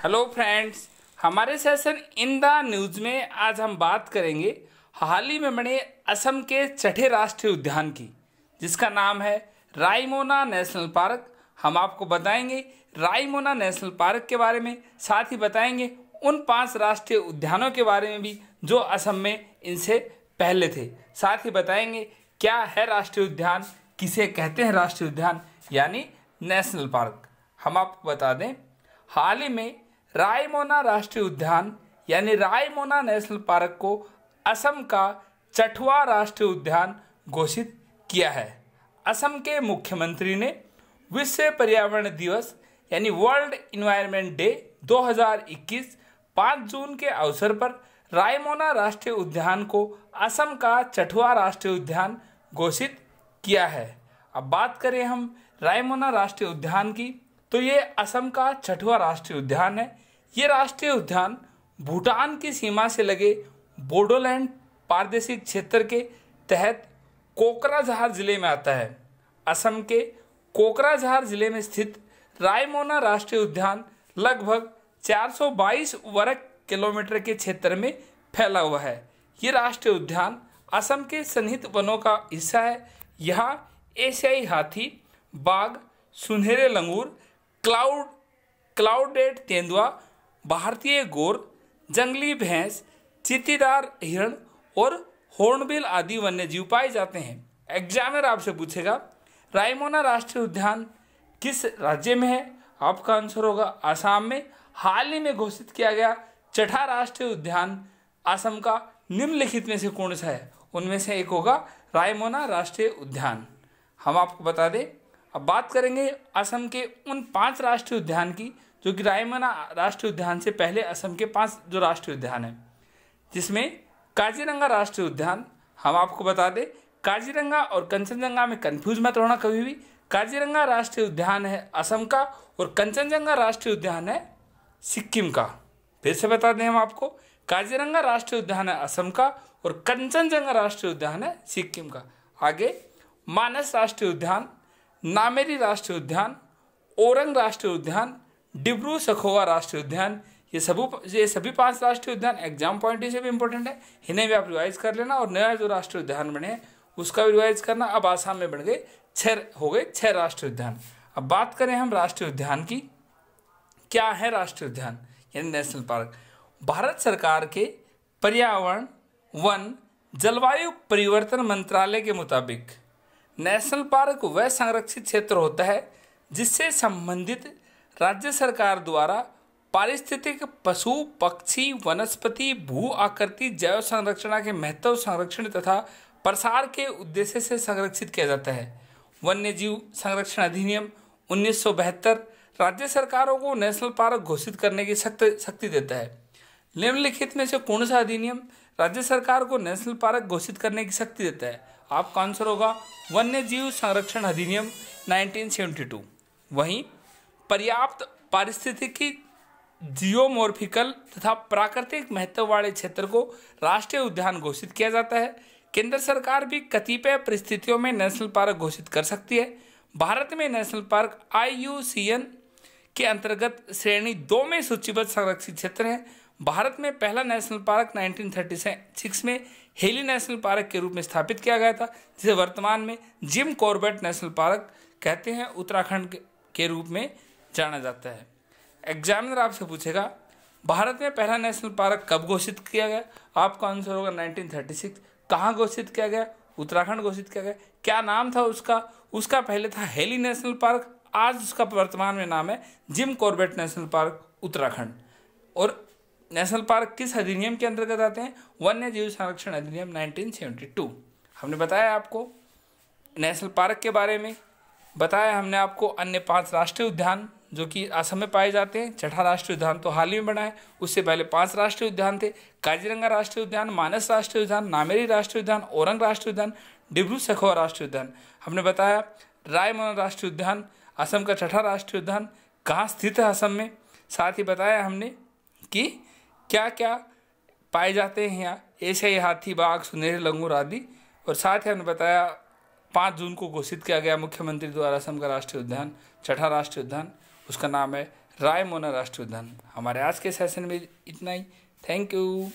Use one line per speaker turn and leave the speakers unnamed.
Hello friends, हमारे session in the news में आज हम बात करेंगे हाल ही में बने असम के छठे राष्ट्रीय उद्यान की, जिसका नाम है रायमोना नेशनल पार्क। हम आपको बताएंगे रायमोना नेशनल पार्क के बारे में, साथ ही बताएंगे उन 5 राष्ट्रीय उद्यानों के बारे में भी जो असम में इनसे पहले थे। साथ ही बताएंगे क्या है राष्ट्रीय उद्यान, किसे कहते हैं राष्ट्रीय उद्यान यानी नेशनल पार्क। हम आपको बता दें, हाल ही में रायमोना राष्ट्रीय उद्यान यानी रायमोना नेशनल पार्क को असम का 6वां राष्ट्रीय उद्यान घोषित किया है। असम के मुख्यमंत्री ने विश्व पर्यावरण दिवस यानी वर्ल्ड इन्वायरमेंट डे 2021 5 जून के अवसर पर रायमोना राष्ट्रीय उद्यान को असम का 6वां राष्ट्रीय उद्यान घोषित किया है। अब बात करें हम रायमोना राष्ट्रीय उद्यान की, तो ये असम का 6वां राष्ट्रीय उद्यान है। ये राष्ट्रीय उद्यान भूटान की सीमा से लगे बोडोलैंड प्रादेशिक क्षेत्र के तहत कोकराझार जिले में आता है। असम के कोकराझार जिले में स्थित रायमोना राष्ट्रीय उद्यान लगभग 422 वर्ग किलोमीटर के क्षेत्र में फैला हुआ है। ये राष्ट्रीय उद्यान असम के सन्निहित वनों का हिस्सा है। यहाँ एशियाई हाथी, बाघ, सुनहरे लंगूर, क्लाउडेड तेंदुआ, भारतीय गोर, जंगली भैंस, चीतीदार हिरण और हॉर्नबिल आदि वन्यजीव पाए जाते हैं। एग्जामिनर आपसे पूछेगा रायमोना राष्ट्रीय उद्यान किस राज्य में है? आपका आंसर होगा आसाम में। हाल ही में घोषित किया गया 6ठा राष्ट्रीय उद्यान असम का निम्नलिखित में से कौन सा है? उनमें से एक होगा रायमोना राष्ट्रीय उद्यान। हम आपको बता दें, अब बात करेंगे असम के उन 5 राष्ट्रीय उद्यान की जो कि रायमोना राष्ट्रीय उद्यान से पहले असम के 5 जो राष्ट्रीय उद्यान हैं, जिसमें काजीरंगा राष्ट्रीय उद्यान। हम आपको बता दें, काजीरंगा और कंचनजंगा में कंफ्यूज मत होना कभी भी। काजीरंगा राष्ट्रीय उद्यान है असम का और कंचनजंगा राष्ट्रीय उद्यान है सिक्किम का। फिर से बता दें हम आपको, काजीरंगा राष्ट्रीय उद्यान है असम का और कंचनजंगा राष्ट्रीय उद्यान है सिक्किम का। आगे मानस राष्ट्रीय उद्यान, नामेरी राष्ट्रीय उद्यान, ओरंग राष्ट्रीय उद्यान, डिब्रू सखोवा राष्ट्रीय उद्यान, ये सभी 5 राष्ट्रीय उद्यान एग्जाम पॉइंट से भी इंपॉर्टेंट है। इन्हें भी आप रिवाइज कर लेना और नया जो राष्ट्रीय उद्यान बने हैं उसका भी रिवाइज करना। अब आसाम में बन गए 6 राष्ट्रीय उद्यान। अब बात करें हम राष्ट्रीय उद्यान की, क्या है राष्ट्रीय उद्यान यानी नेशनल पार्क? भारत सरकार के पर्यावरण, वन, जलवायु परिवर्तन मंत्रालय के मुताबिक नेशनल पार्क वह संरक्षित क्षेत्र होता है जिससे संबंधित राज्य सरकार द्वारा पारिस्थितिक, पशु, पक्षी, वनस्पति, भू आकृति, जैव संरचना के महत्व, संरक्षण तथा प्रसार के उद्देश्य से संरक्षित किया जाता है। वन्यजीव संरक्षण अधिनियम 1972 राज्य सरकारों को नेशनल पार्क घोषित करने की शक्ति देता है। निम्नलिखित में से कौन सा अधिनियम राज्य सरकार को नेशनल पार्क घोषित करने की शक्ति देता है? आपका आंसर होगा वन्यजीव संरक्षण अधिनियम 1972। वहीं पर्याप्त पारिस्थितिकी, जियोमॉर्फिकल तथा प्राकृतिक महत्व वाले क्षेत्र को राष्ट्रीय उद्यान घोषित किया जाता है। केंद्र सरकार भी कतिपय परिस्थितियों में नेशनल पार्क घोषित कर सकती है। भारत में नेशनल पार्क IUCN के अंतर्गत श्रेणी 2 में सूचीबद्ध संरक्षित क्षेत्र हैं। भारत में पहला नेशनल पार्क 1936 में हेली नेशनल पार्क के रूप में स्थापित किया गया था, जिसे वर्तमान में जिम कॉर्बेट नेशनल पार्क कहते हैं, उत्तराखंड के रूप में जाना जाता है। एग्जामिनर आपसे पूछेगा भारत में पहला नेशनल पार्क कब घोषित किया गया? आपका आंसर होगा 1936। कहाँ घोषित किया गया? उत्तराखंड घोषित किया गया। क्या नाम था उसका? उसका पहले था हेली नेशनल पार्क, आज उसका वर्तमान में नाम है Jim Corbett national park Uttarakhand. और नेशनल पार्क किस अधिनियम के अंतर्गत आते हैं? वन्यजीव संरक्षण अधिनियम 1972। हमने बताया आपको नेशनल पार्क के बारे में, बताया हमने आपको अन्य 5 राष्ट्रीय उद्यान जो कि असम में पाए जाते हैं। 6ठा राष्ट्रीय उद्यान तो हाल ही में बना है, उससे पहले 5 राष्ट्रीय उद्यान थे। काजीरंगा राष्ट्रीय उद्यान, मानस राष्ट्रीय उद्यान, नामेरी राष्ट्रीय उद्यान, ओरंग राष्ट्रीय उद्यान, डिब्रू सखोवा राष्ट्रीय उद्यान। हमने बताया रायमोना राष्ट्रीय उद्यान असम का 6ठा राष्ट्रीय उद्यान कहाँ स्थित है असम में। साथ ही बताया हमने कि क्या क्या पाए जाते हैं यहाँ, एशियाई हाथी, बाघ, सुनहरे लंगूर आदि। और साथ ही हमने बताया 5 जून को घोषित किया गया मुख्यमंत्री द्वारा असम का राष्ट्रीय उद्यान, 6ठा राष्ट्रीय उद्यान, उसका नाम है रायमोना राष्ट्रीय उद्यान। हमारे आज के सेशन में इतना ही। Thank you.